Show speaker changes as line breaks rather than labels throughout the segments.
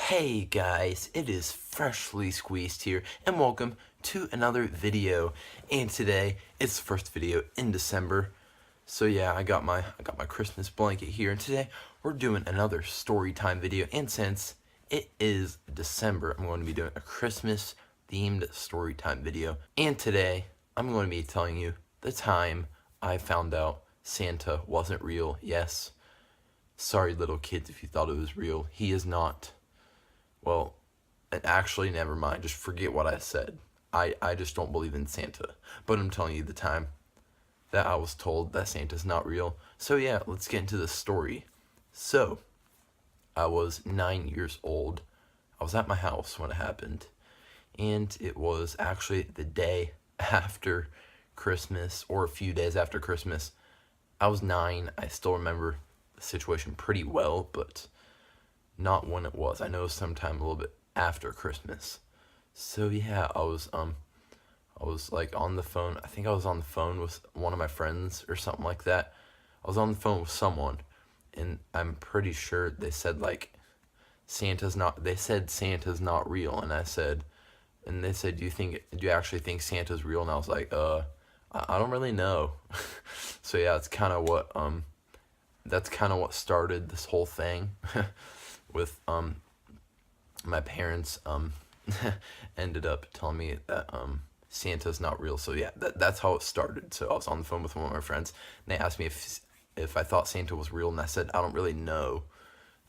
Hey guys, it is Freshly Squeezed here, and welcome to another video. And today, it's the first video in December. So yeah, I got my Christmas blanket here, and today we're doing another story time video. And since it is December, I'm going to be doing a Christmas themed story time video. And today, I'm going to be telling you the time I found out Santa wasn't real. Yes, sorry little kids if you thought it was real. He is not. Well, actually, never mind. Just forget what I said. I just don't believe in Santa. But I'm telling you the time that I was told that Santa's not real. So yeah, let's get into the story. So, I was 9 years old. I was at my house when it happened. And it was actually the day after Christmas, or a few days after Christmas. I was 9. I still remember the situation pretty well, but not when it was. I know sometime a little bit after Christmas. So yeah, I was like on the phone. I think I was on the phone with one of my friends or something like that. I was on the phone with someone, and I'm pretty sure they said like they said Santa's not real, and they said, do you actually think Santa's real? And I was like, I don't really know. So yeah, that's kind of what started this whole thing. With my parents ended up telling me that Santa's not real. So yeah, that's how it started. So I was on the phone with one of my friends, and they asked me if I thought Santa was real, and I said I don't really know.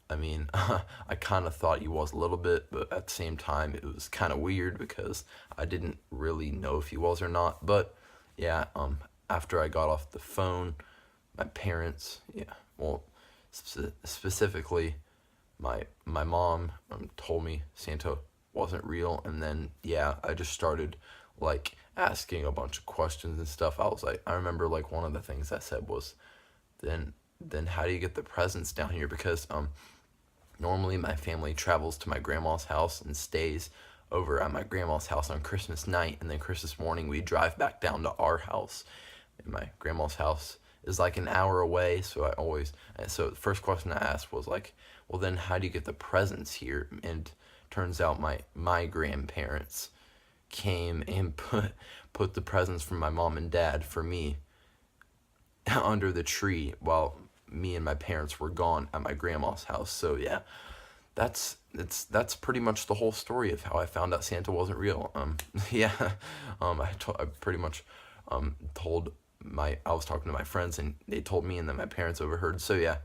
I mean, I kind of thought he was a little bit, but at the same time it was kind of weird because I didn't really know if he was or not. But yeah, after I got off the phone, my parents, specifically my mom told me Santa wasn't real, and then yeah, I just started like asking a bunch of questions and stuff. I remember like one of the things I said was, then how do you get the presents down here? Because normally my family travels to my grandma's house and stays over at my grandma's house on Christmas night, and then Christmas morning we drive back down to our house. And my grandma's house is like an hour away, so the first question I asked was like, well then how do you get the presents here? And turns out my grandparents came and put the presents from my mom and dad for me under the tree while me and my parents were gone at my grandma's house. So yeah, that's pretty much the whole story of how I found out Santa wasn't real. I pretty much told I was talking to my friends, and they told me, and then my parents overheard. So yeah,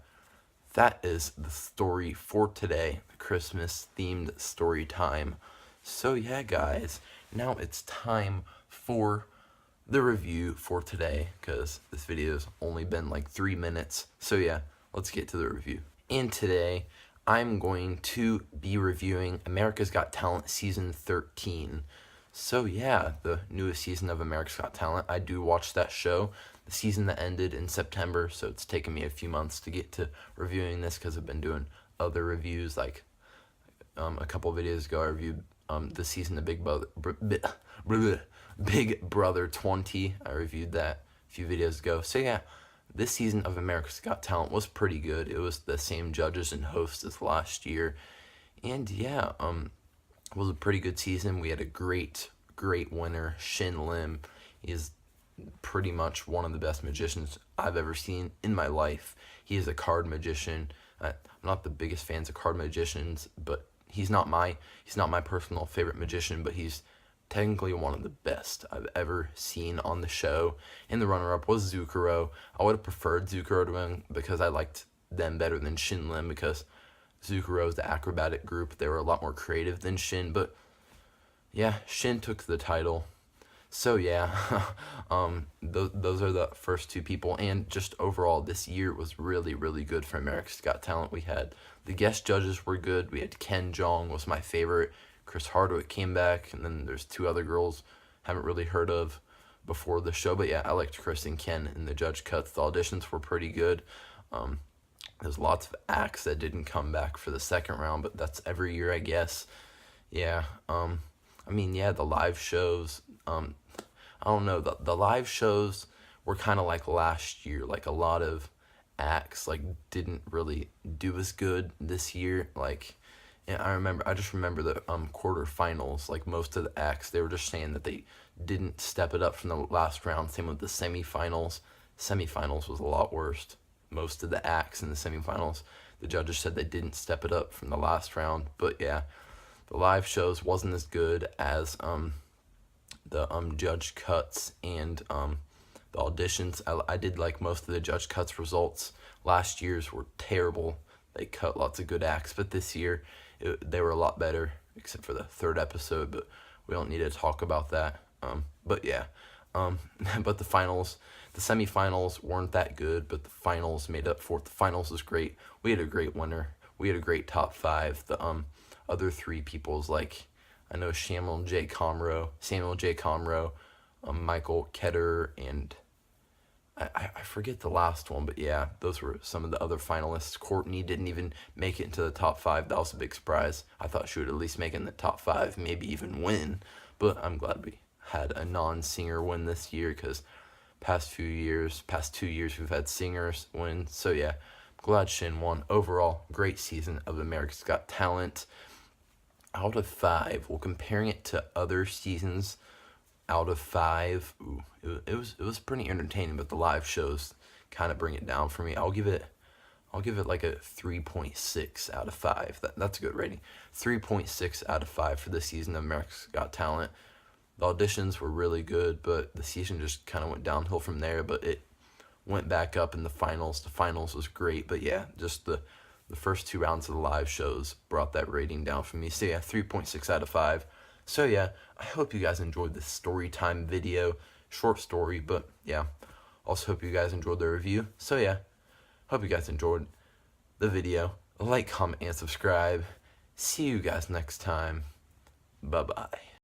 that is the story for today, the Christmas themed story time. So yeah, guys, now it's time for the review for today, because this video's only been like 3 minutes. So yeah, let's get to the review. And today, I'm going to be reviewing America's Got Talent Season 13. So yeah, the newest season of America's Got Talent. I do watch that show. The season that ended in September, so it's taken me a few months to get to reviewing this because I've been doing other reviews. Like a couple of videos ago, I reviewed the season of Big Brother 20. I reviewed that a few videos ago. So yeah, this season of America's Got Talent was pretty good. It was the same judges and hosts as last year, and yeah, it was a pretty good season. We had a great winner, Shin Lim. He is pretty much one of the best magicians I've ever seen in my life. He is a card magician. I'm not the biggest fans of card magicians, but he's not my personal favorite magician, but he's technically one of the best I've ever seen on the show. And the runner-up was Zucchero. I would have preferred Zucchero to win because I liked them better than Shin Lim, because Zucchero's the acrobatic group. They were a lot more creative than Shin, but yeah, Shin took the title. So yeah, those are the first two people, and just overall, this year was really, really good for America's Got Talent. We had the guest judges were good. We had Ken Jeong was my favorite. Chris Hardwick came back, and then there's two other girls haven't really heard of before the show, but yeah, I liked Chris and Ken in the judge cuts. The auditions were pretty good. There's lots of acts that didn't come back for the second round, but that's every year, I guess. Yeah, the live shows, I don't know, the live shows were kind of like last year. Like, a lot of acts, like, didn't really do as good this year. Like, And I just remember the quarterfinals, like most of the acts, they were just saying that they didn't step it up from the last round. Same with the semifinals. Semifinals was a lot worse. Most of the acts in the semifinals, the judges said they didn't step it up from the last round. But yeah, the live shows wasn't as good as the judge cuts and the auditions. I did like most of the judge cuts results. Last year's were terrible. They cut lots of good acts, but this year they were a lot better, except for the third episode, but we don't need to talk about that. But yeah, but the finals, the semifinals weren't that good, but the finals made up for it. The finals was great. We had a great winner. We had a great top five. The other three people's, like, I know Samuel J. Comroe, Michael Ketter, and I forget the last one, but yeah, those were some of the other finalists. Courtney didn't even make it into the top five. That was a big surprise. I thought she would at least make it in the top five, maybe even win. But I'm glad we had a non-singer win this year, because past 2 years, we've had singers win. So yeah, I'm glad Shin won. Overall, great season of America's Got Talent. Out of 5, well, comparing it to other seasons, out of 5, it was pretty entertaining, but the live shows kind of bring it down for me. I'll give it like a 3.6 out of 5. That's a good rating. 3.6 out of 5 for this season of America's Got Talent. The auditions were really good, but the season just kind of went downhill from there, but it went back up in the finals. The finals was great, but yeah, just the first 2 rounds of the live shows brought that rating down for me. So yeah, 3.6 out of 5. So yeah, I hope you guys enjoyed this story time video. Short story, but yeah. Also hope you guys enjoyed the review. So yeah, hope you guys enjoyed the video. Like, comment, and subscribe. See you guys next time. Bye-bye.